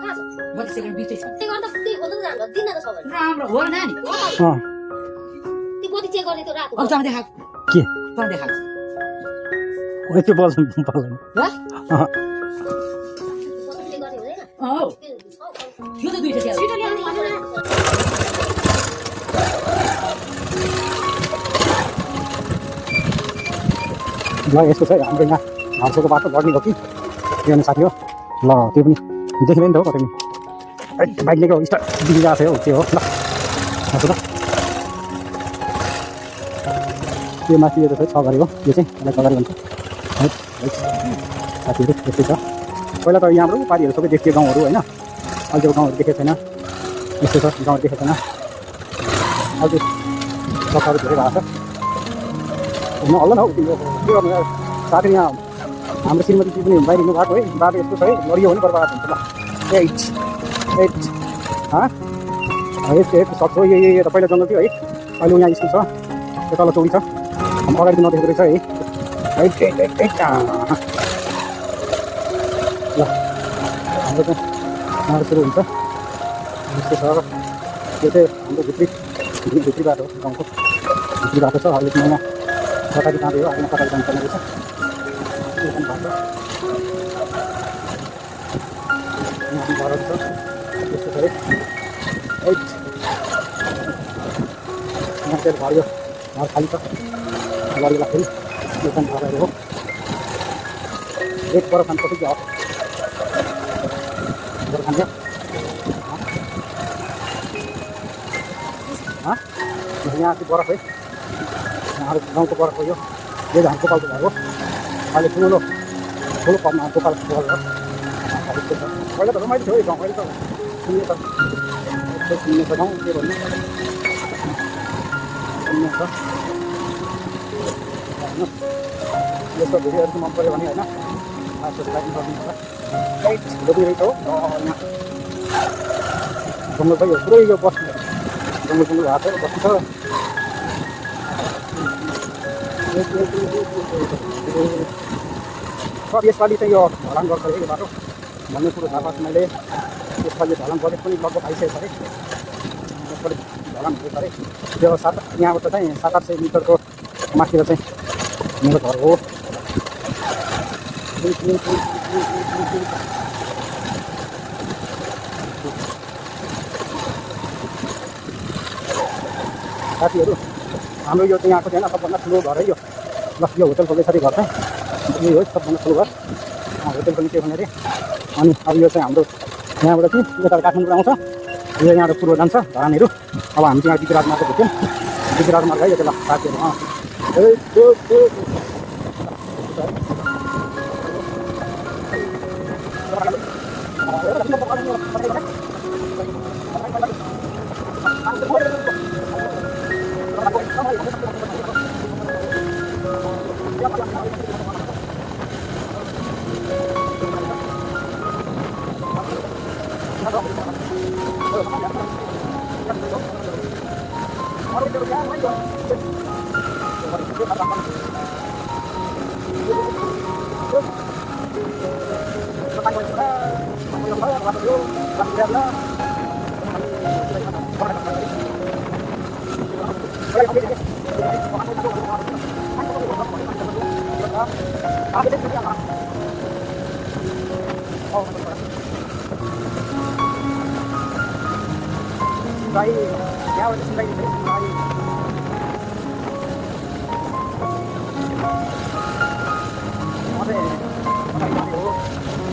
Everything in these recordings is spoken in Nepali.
32 सेकेन्ड बित्दै छ त्यो गर्दा त्यही बोल्नु त राम्रो दिन त सबै राम्रो हो नानी त्यो बोडी चेक गर्ने त्यो रात अब तँ देखा के तँ देखा त्यो बोल्नु पाउँदैन ल चेक गर्ने हुँदैन औ यो त दुईटा छ छिटो ल्याउने भनेर ल यस्तो छ हाम्रो यहाँ हाउसको बाटो बढ्ने हो कि त्यो अनि साथी हो ल त्यो पनि देखिँदैन नि त हो कतै पनि बाइक लिएको स्टार्ट दिइरहेको छ हौ त्यो हो ल हजुर ल त्यो माथि यो चाहिँ 6 गरे हो यो चाहिँ यसलाई 6 गरे भन्छ है साथीहरू यस्तै छ पहिला त यहाँबाट पारीहरू सबै देखियो गाउँहरू होइन अहिलेको गाउँहरू देखेको छैन यस्तो छ गाउँहरू देखेको छैन अहिले सफाहरू धेरै भएको छ नहल्ला न हौ त्यो के गर्नु यार साथी यहाँ हाम्रो श्रीमती पनि बाहिर हिँड्नु भएको है बाटो यस्तो छ है लडियो भने बर्बाद हुन्छ ल एट सक्छ यो त पहिला जङ्गल थियो है अहिले यहाँ स्कुल छ त्यो तल चौडी छ अगाडि त नदेखेको रहेछ है ल हाम्रो चाहिँ यहाँबाट सुरु हुन्छ यस्तो छ यो चाहिँ हाम्रो भित्री बाटो हो गाउँको भित्री बाटो छ अहिले नयाँ सरकारी बाटो हो अहिले सरकारी जानुपर्ने रहेछ यो पनि बाटो यहाँ घरहरू छ यस्तो छ है यहाँ चाहिँ घर यो घर खाली छ गाडी लाग्दाखेरि यो पनि घरहरू हो एक पर खानुपर्छ कि घर खान्छ यहाँ चाहिँ बरफ है यहाँ गाउँको बरफ हो यो चाहिँ गोपालको घर हो अहिले ठुलो पम्पमा गोपालको घर हो पहिला त रमाइलो थियो है गाउँ अहिले त सुन्ने छ गाउँ के भन्नु सुन्ने छ यस्तो भिडियोहरू चाहिँ मन पऱ्यो भने होइन लाइक गरिदिनु होला धोबी रहेछ हो यहाँ जङ्गल छ यो पुरै यो बस्नु जङ्गल भएको छ बस्नु छ सब यसपालि चाहिँ यो ढलान गर्छ है यो बाटो भन्ने कुरो थाहा पाएको मैले यसपालि ढलान बजेट पनि लगभग आइसकेको छ अरे यसपालि ढलान हुँदैछ अरे त्यो यहाँबाट चाहिँ 700-800 मिटरको माथिबाट चाहिँ मेरो घर हो साथीहरू हाम्रो यो चाहिँ यहाँको चाहिँ सबभन्दा ठुलो घर है यो ल यो होटल खोल्दै छ घर चाहिँ यही हो सबभन्दा ठुलो घर होटल पनि के भने अरे अनि अब यो चाहिँ हाम्रो यहाँबाट चाहिँ यता काठमाडौँ आउँछ यो यहाँबाट पूर्व जान्छ धरानहरू अब हामी चाहिँ यहाँ बिच राजमार्ग भेट्यौँ बिच राजमार्ग है यो चाहिँ ल साथीहरू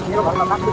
मेरो घरमा मान्छे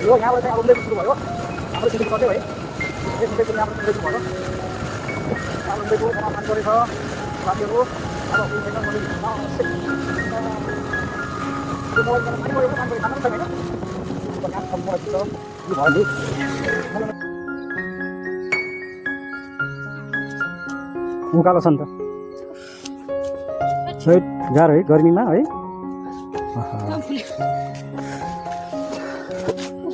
यो यहाँबाट चाहिँ अरूले सुरु भयो हाम्रो सिटी गर्दै है उकालो छ नि त गाह्रो है गर्मीमा है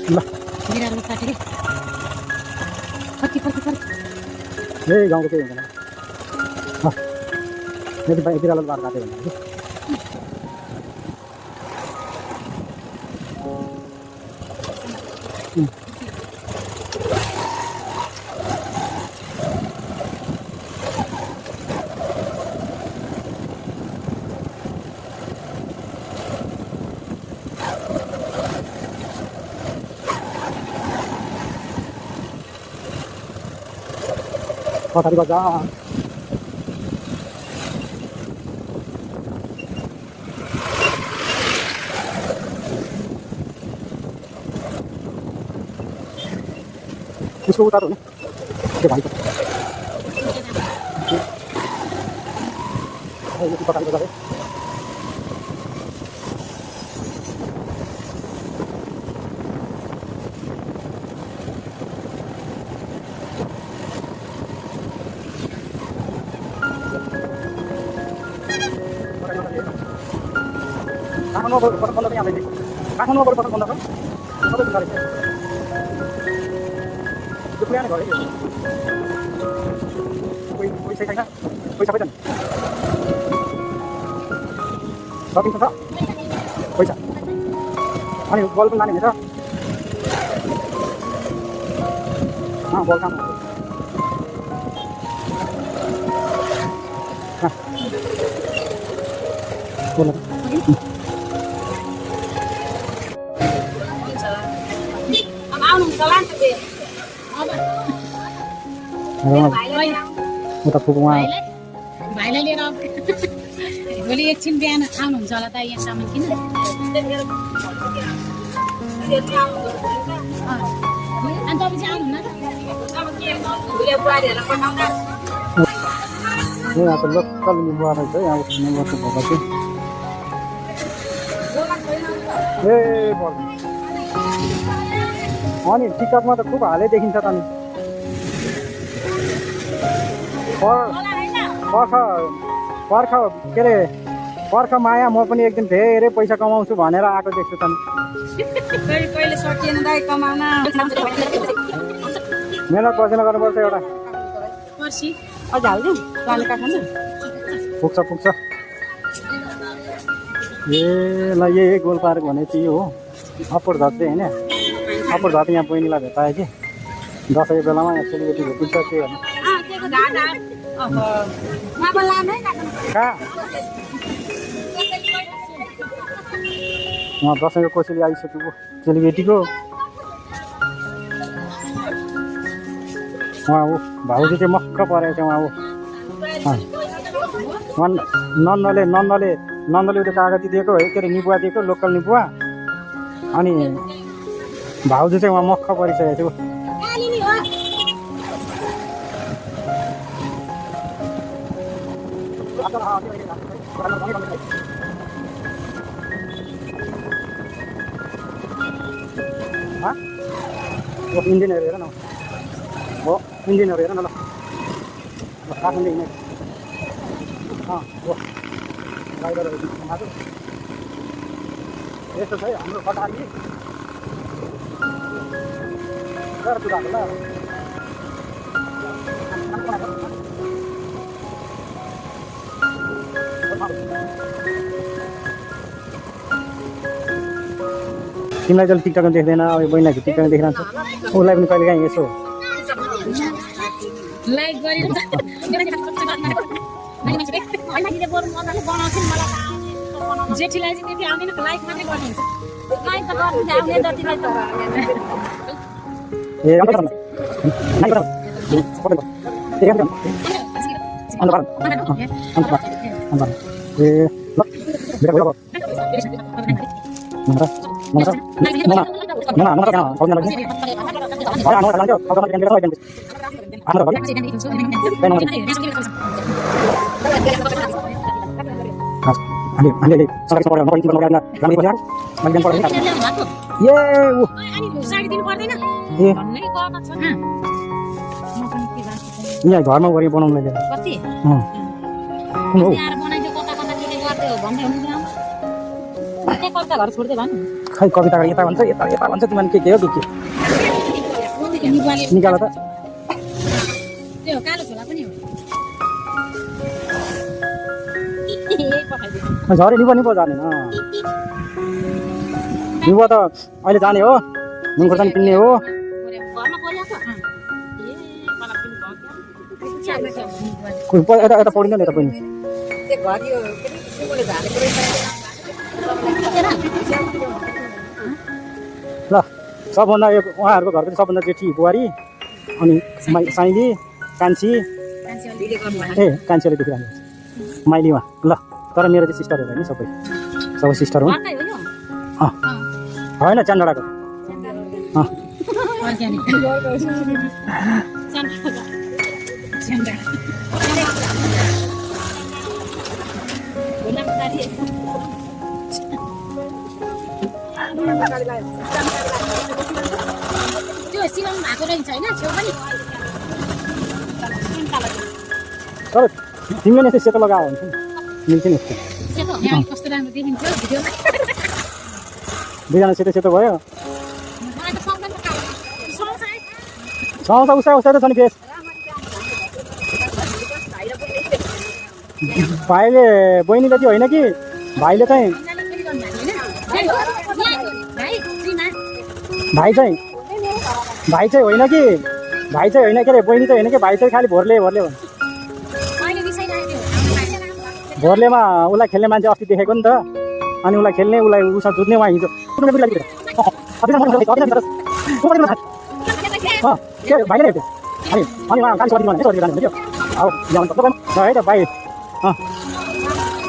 ल बिरालो काटेर फर्की यही गाउँको केही हुँदैन यदि बिरालो बार काट्यो भने पछाडि बजा उसको उतार हो त्यो भाइको पछाडि बजा काठमाडौँ यहाँ काठमाडौँ पसन्द बन्द छ सबै बिगारेको छ त्यो पुरानो घर है कोही पैसा छैन पैसा पैसा सकिन्छ छ पैसा अनि बल पनि लाने हुनेछ बल काम बोल उता पुगौँ भाइलाई लिएर भोलि एकछिन बिहान आउनुहुन्छ होला त यहाँ सामान किन अनि तपाईँ चाहिँ आउनुहुन्न यहाँ त लोकल निम्बुवा रहेछ यहाँ निम्बुवाको भएको चाहिँ ए अनि टिकटमा त खुब हालै देखिन्छ त नि पर्ख के अरे पर्ख माया म पनि एकदिन धेरै पैसा कमाउँछु भनेर आएको देख्छु त नि मेहनत बसेन गर्नुपर्छ एउटा पुग्छ ए ल यही गोल पार्क भने चाहिँ यो हो अप्पर धत चाहिँ होइन अप्पर धत यहाँ बहिनीलाई भेटायो कि दसैँको बेलामा यहाँ सेलिब्रेटी भेटिन्छ के भने कहाँ उहाँ दसैँको कोसेली आइसकेको चेलीबेटीको उहाँ ऊ भाउजू चाहिँ मक्क परेको छ उहाँ ऊ नन्दले उयो कागती दिएको है के अरे निबुवा दिएको लोकल निबुवा अनि भाउजू चाहिँ उहाँ मक्क परिसकेको थियो इन्जिनहरू हेर न हो इन्जिनहरू हेर न ल काठमाडौँ हिँडेको हो ड्राइभरहरू यस्तो छ है हाम्रो कटाली होला तिमीलाई जहिले टिकटकमा देख्दैन अब बहिनीलाई टिकटकमा देखिरहन्छ उसलाई पनि कहिले काहीँ यसो लाइक जेठीलाई चाहिँ त्यति आउँदैन लाइक मात्रै गर्नुहुन्छ ए हाम्रो घर हामीले सरकारी पढायो भने पनि राम्रो पढायो मैले पढाएँ ए ऊ ए यहाँ घरमा गरी बनाउनु मैले कुन हो खै कविता यता भन्छ यता यता भन्छ तिमीले के हो के निकाल त त्यो कालो छोला पनि हो झरे निबो जाने न निबो त अहिले जाने हो नुन खोर्सानी किन्ने हो यता यता पढिन्छ नि यता पनि ल सबभन्दा यो उहाँहरूको घरको चाहिँ सबभन्दा जेठी बुहारी अनि साइली कान्छी ए कान्छीले देखिरहनु माइली उहाँ ल तर मेरो चाहिँ सिस्टरहरू होइन सबै सिस्टर हुन् होइन चानडाको त्यो सिलाउनु भएको रहेछ होइन छेउ पनि तर तिमीले नै सेतो लगायो भने मिल्छ नि सेतो कस्तो राम्रो देखिन्थ्यो भिडियोमा दुईजना सेतो सेतो भयो मलाई त सक्दैन सँगै उस्तै उस्तै त छ नि फेस भाइले बहिनीले चाहिँ होइन कि भाइले चाहिँ भाइ चाहिँ होइन कि भाइ चाहिँ होइन के अरे बहिनी चाहिँ होइन कि भाइ चाहिँ खालि भोरले भन्छ भोरलेमा उसलाई खेल्ने मान्छे अस्ति देखेको नि त अनि उसलाई खेल्ने उसलाई उसँग जुत्ने उहाँ हिजो भाइले हेर्थ्यो अनि उहाँ गाडी सरी भन्यो सरी जानु है त भाइ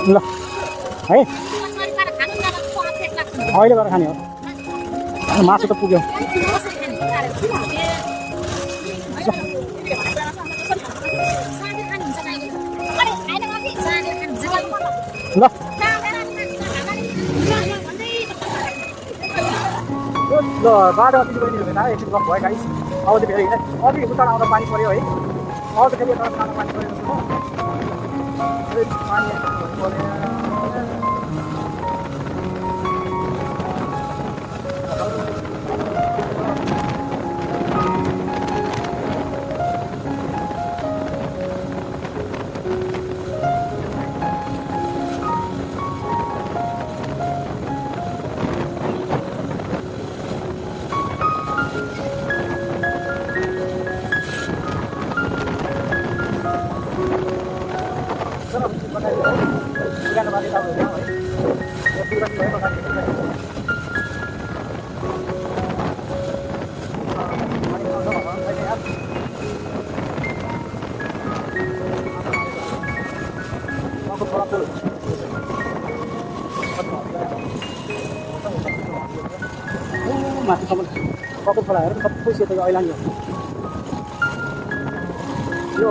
ल है अहिले गएर खाने हो मासु त पुग्यो ल बाटोमा पिछे बहिनीहरू भेटा एकछिन गफ भयो गाइस अब चाहिँ फेरि अलिक उता आउँदा पानी पऱ्यो है अब त फेरि यता सानो पानी पऱ्यो पानी माथिसम्म कपाल खोलाहरू सबै सेतो ऐलानी हो यो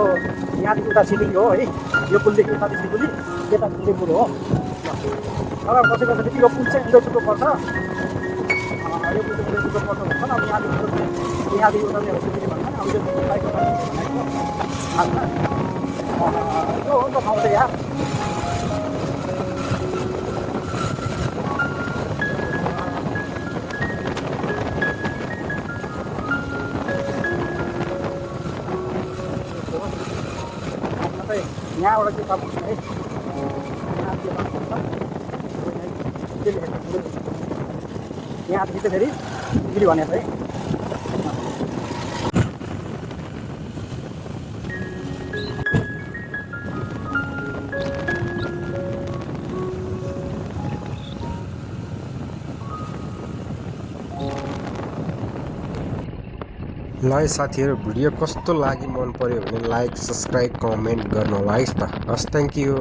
यहाँदेखि उता सिलिङ हो है यो पुलदेखि उता सिलगढी यता पुल हो अगर कसै कसै यो पुल चाहिँ उदय टुक्रो पर्छ यो पुल चाहिँ उदय टुक्रो पर्छ भन्छ अब यहाँदेखि उता चाहिँ सिलगढी भन्छ अब यो हो नि त ठाउँ चाहिँ यहाँ यहाँबाट चाहिँ तपाईँ है यहाँदेखि चाहिँ फेरि सिलगढी भनेको है ल साथीहरू भिडियो कस्तो लाग्यो मन पर्यो भने लाइक सब्सक्राइब कमेन्ट गर्नु होला है त हस् थ्याङ्क यू